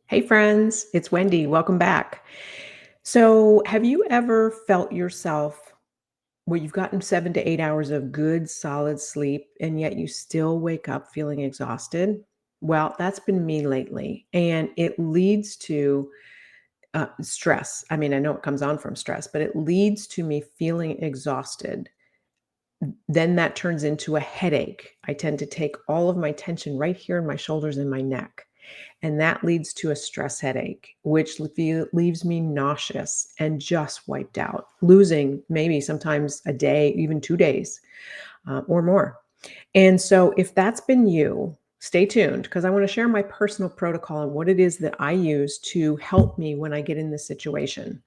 Hey, friends, it's Wendy. Welcome back. So, have you ever felt yourself where you've gotten 7 to 8 hours of good, solid sleep, and yet you still wake up feeling exhausted? Well, that's been me lately, and it leads to stress. I mean, I know it comes on from stress, but it leads to me feeling exhausted. Then that turns into a headache. I tend to take all of my tension right here in my shoulders and my neck. And that leads to a stress headache, which leaves me nauseous and just wiped out, losing maybe sometimes a day, even 2 days or more. And so, if that's been you, stay tuned because I want to share my personal protocol and what it is that I use to help me when I get in this situation.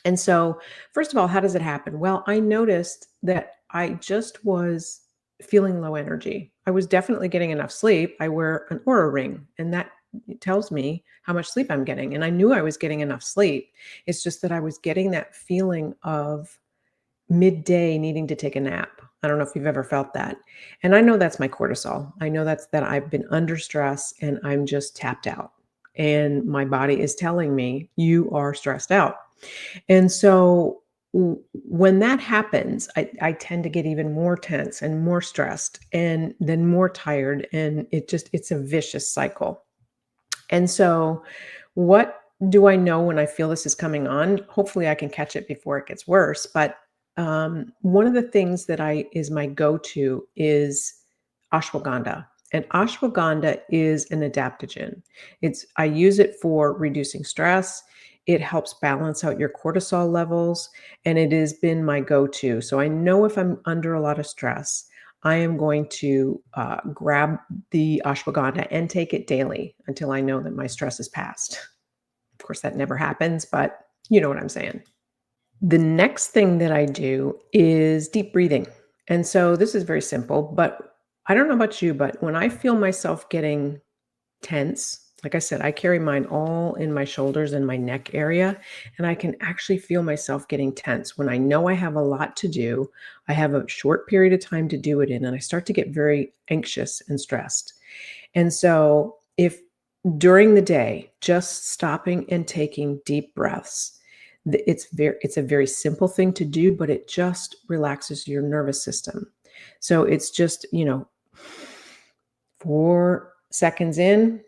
And so, first of all, how does it happen? Well, I noticed that I just was feeling low energy. I was definitely getting enough sleep. I wear an aura ring, and that tells me how much sleep I'm getting. And I knew I was getting enough sleep. It's just that I was getting that feeling of midday needing to take a nap. I don't know if you've ever felt that. And I know that's my cortisol. I know that's that I've been under stress and I'm just tapped out. And my body is telling me, you are stressed out. And so when that happens, I tend to get even more tense and more stressed and then more tired. And it's a vicious cycle. And so, what do I know when I feel this is coming on? Hopefully, I can catch it before it gets worse. But one of the things that I is my go-to is ashwagandha. And ashwagandha is an adaptogen. I use it for reducing stress. It helps balance out your cortisol levels, and it has been my go-to. So I know if I'm under a lot of stress, I am going to grab the ashwagandha and take it daily until I know that my stress is past. Of course, that never happens, but you know what I'm saying. The next thing that I do is deep breathing. And so this is very simple, but I don't know about you, but when I feel myself getting tense, like I said, I carry mine all in my shoulders and my neck area, and I can actually feel myself getting tense when I know I have a lot to do. I have a short period of time to do it in, and I start to get very anxious and stressed. And so, if during the day, just stopping and taking deep breaths, it's a very simple thing to do, but it just relaxes your nervous system. So it's just, 4 seconds in,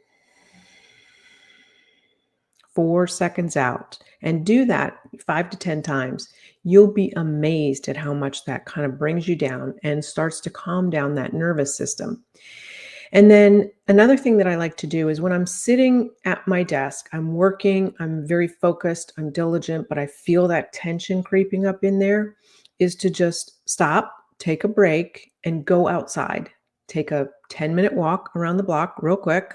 4 seconds out, and do that 5 to 10 times. You'll be amazed at how much that kind of brings you down and starts to calm down that nervous system. And then another thing that I like to do is when I'm sitting at my desk, I'm working, I'm very focused, I'm diligent, but I feel that tension creeping up in there, is to just stop, take a break, and go outside. Take a 10-minute walk around the block real quick,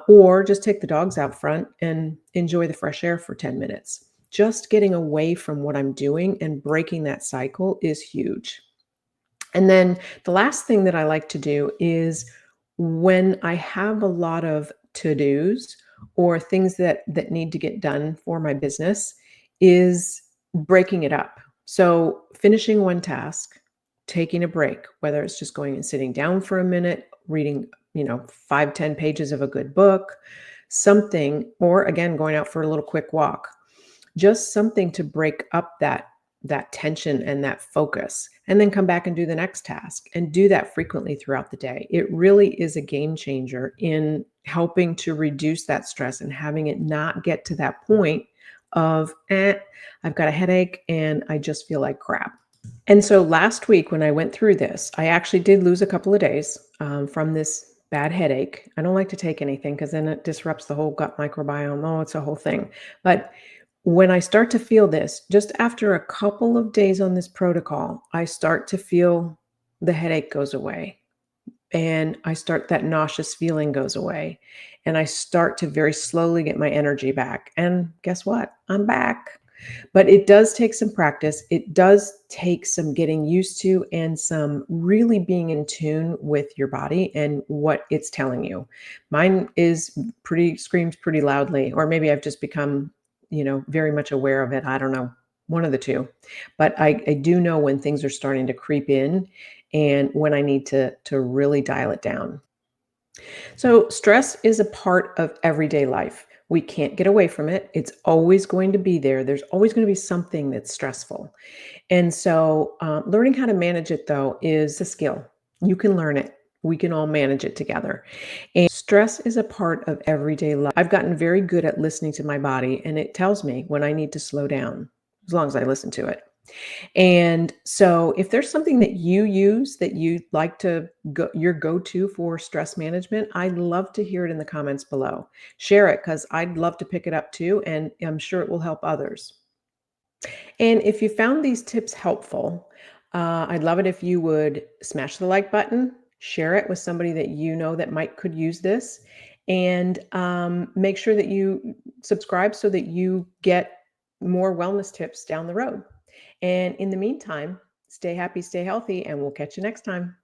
or just take the dogs out front and enjoy the fresh air for 10 minutes. Just getting away from what I'm doing and breaking that cycle is huge. And then the last thing that I like to do is when I have a lot of to-dos or things that need to get done for my business is breaking it up. So finishing one task, taking a break, whether it's just going and sitting down for a minute, reading, 5, 10 pages of a good book, something, or again, going out for a little quick walk, just something to break up that tension and that focus, and then come back and do the next task and do that frequently throughout the day. It really is a game changer in helping to reduce that stress and having it not get to that point of, I've got a headache and I just feel like crap. And so last week when I went through this, I actually did lose a couple of days from this bad headache. I don't like to take anything because then it disrupts the whole gut microbiome. Oh, it's a whole thing. But when I start to feel this, just after a couple of days on this protocol, I start to feel the headache goes away, and that nauseous feeling goes away, and I start to very slowly get my energy back. And guess what? I'm back. But it does take some practice. It does take some getting used to and some really being in tune with your body and what it's telling you. Mine is screams pretty loudly, or maybe I've just become, very much aware of it. I don't know, one of the two. But I do know when things are starting to creep in and when I need to really dial it down. So, stress is a part of everyday life. We can't get away from it. It's always going to be there. There's always going to be something that's stressful. And so, learning how to manage it, though, is a skill. You can learn it. We can all manage it together. And stress is a part of everyday life. I've gotten very good at listening to my body, and it tells me when I need to slow down, as long as I listen to it. And so if there's something that you use that you like to go your go-to for stress management, I'd love to hear it in the comments below. Share it because I'd love to pick it up too, and I'm sure it will help others. And if you found these tips helpful, I'd love it if you would smash the like button, share it with somebody that you know that might could use this, and make sure that you subscribe so that you get more wellness tips down the road. And in the meantime, stay happy, stay healthy, and we'll catch you next time.